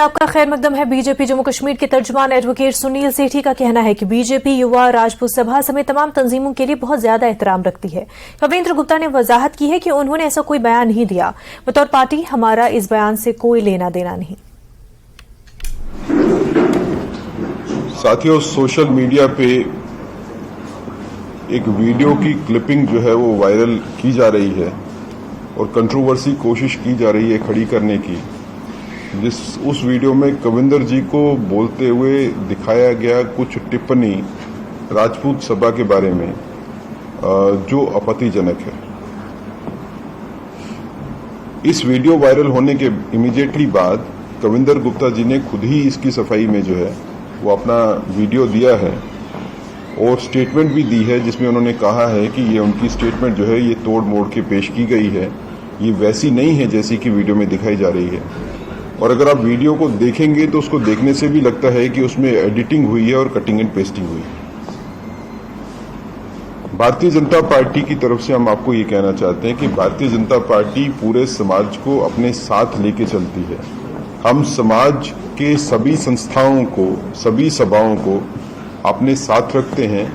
आपका खैर मकदम है। बीजेपी जम्मू कश्मीर के तर्जुमान एडवोकेट सुनील सेठी का कहना है कि बीजेपी युवा राजपूत सभा समेत तमाम तंजीमों के लिए बहुत ज्यादा एहतराम रखती है। कविंद्र गुप्ता ने वजाहत की है कि उन्होंने ऐसा कोई बयान नहीं दिया। बतौर पार्टी हमारा इस बयान से कोई लेना देना नहीं। साथियों, सोशल मीडिया पे एक वीडियो की क्लिपिंग जो है वो वायरल की जा रही है और कंट्रोवर्सी कोशिश की जा रही है खड़ी करने की। उस वीडियो में कविंदर जी को बोलते हुए दिखाया गया कुछ टिप्पणी राजपूत सभा के बारे में जो आपत्तिजनक है। इस वीडियो वायरल होने के इमीडिएटली बाद कविंदर गुप्ता जी ने खुद ही इसकी सफाई में जो है वो अपना वीडियो दिया है और स्टेटमेंट भी दी है, जिसमें उन्होंने कहा है कि ये उनकी स्टेटमेंट जो है ये तोड़ मोड़ के पेश की गई है, ये वैसी नहीं है जैसी कि वीडियो में दिखाई जा रही है। और अगर आप वीडियो को देखेंगे तो उसको देखने से भी लगता है कि उसमें एडिटिंग हुई है और कटिंग एंड पेस्टिंग हुई है। भारतीय जनता पार्टी की तरफ से हम आपको ये कहना चाहते हैं कि भारतीय जनता पार्टी पूरे समाज को अपने साथ लेके चलती है। हम समाज के सभी संस्थाओं को, सभी सभाओं को अपने साथ रखते हैं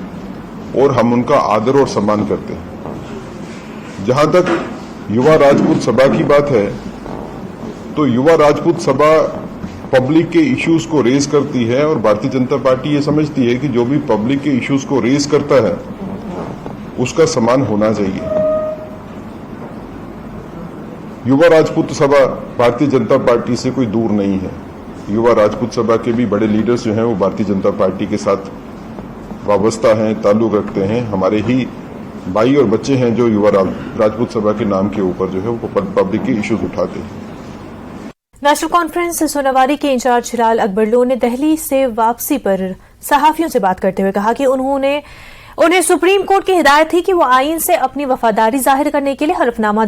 और हम उनका आदर और सम्मान करते हैं। जहां तक युवा राजपूत सभा की बात है तो युवा राजपूत सभा पब्लिक के इश्यूज को रेज करती है और भारतीय जनता पार्टी ये समझती है कि जो भी पब्लिक के इश्यूज को रेज करता है उसका सम्मान होना चाहिए। युवा राजपूत सभा भारतीय जनता पार्टी से कोई दूर नहीं है। युवा राजपूत सभा के भी बड़े लीडर्स जो हैं वो भारतीय जनता पार्टी के साथ वाबस्ता हैं, ताल्लुक रखते हैं। हमारे ही भाई और बच्चे हैं जो युवा राजपूत सभा के नाम के ऊपर जो है वो पब्लिक के इश्यूज उठाते हैं। नेशनल कॉन्फ्रेंस सोनावारी के इंचार्ज हिलाल अकबर लोन ने दिल्ली से वापसी पर सहाफियों से बात करते हुए कहा कि उन्हें सुप्रीम कोर्ट की हिदायत थी कि वो आईन से अपनी वफादारी जाहिर करने के लिए हलफनामा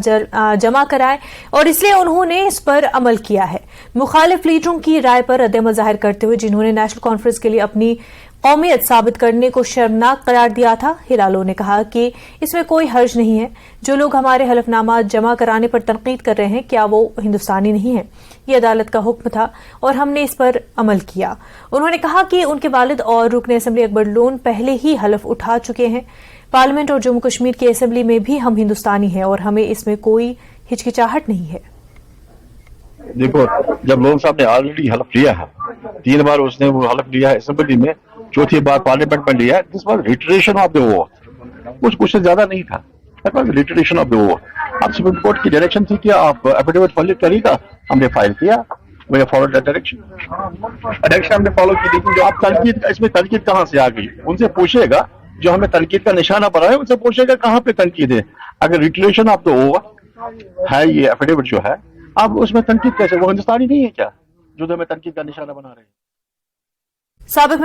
जमा कराएं और इसलिए उन्होंने इस पर अमल किया है। मुखालिफ लीडरों की राय पर रद्द-ए-अमल जाहिर करते हुए जिन्होंने नेशनल कॉन्फ्रेंस के लिए अपनी कौमियत साबित करने को शर्मनाक करार दिया था, हिलालो ने कहा कि इसमें कोई हर्ज नहीं है। जो लोग हमारे हलफनामा जमा कराने पर तनकीद कर रहे हैं, क्या वो हिंदुस्तानी नहीं है? ये अदालत का हुक्म था और हमने इस पर अमल किया। उन्होंने कहा कि उनके वालिद और रुकन असेंबली अकबर लोन पहले ही हलफ उठा चुके हैं। पार्लियामेंट और जम्मू कश्मीर की असेंबली में भी हम हिंदुस्तानी हैं और हमें इसमें कोई हिचकिचाहट नहीं है। देखो, जब लोन साहब ने ऑलरेडी हलफ लिया है, 3 बार उसने वो हलफ लिया है असेंबली में, चौथी बार पार्लियामेंट में लिया है। This was रिटरेशन of the oath, कुछ से ज्यादा नहीं था। That was रिटरेशन of the oath. अब सुप्रीम कोर्ट की डायरेक्शन थी कि आप एफिडेविट फाइल करिएगा, हमने फाइल किया, वी फॉलो दैट डायरेक्शन हमने फॉलो की। लेकिन जो आप तनकीद, इसमें तनकीद कहां से आ गई? उनसे पूछेगा जो हमें तनकीद का निशाना बनाए, उनसे पूछेगा कहां पे तनकीद है। अगर रिटरेशन ऑफ द ओथ है ये एफिडेविट जो है, अब उसमें तनकीद कैसे? वो हिंदुस्तानी नहीं है क्या जो हमें तनकीद का निशाना बना रहे हैं? साबिक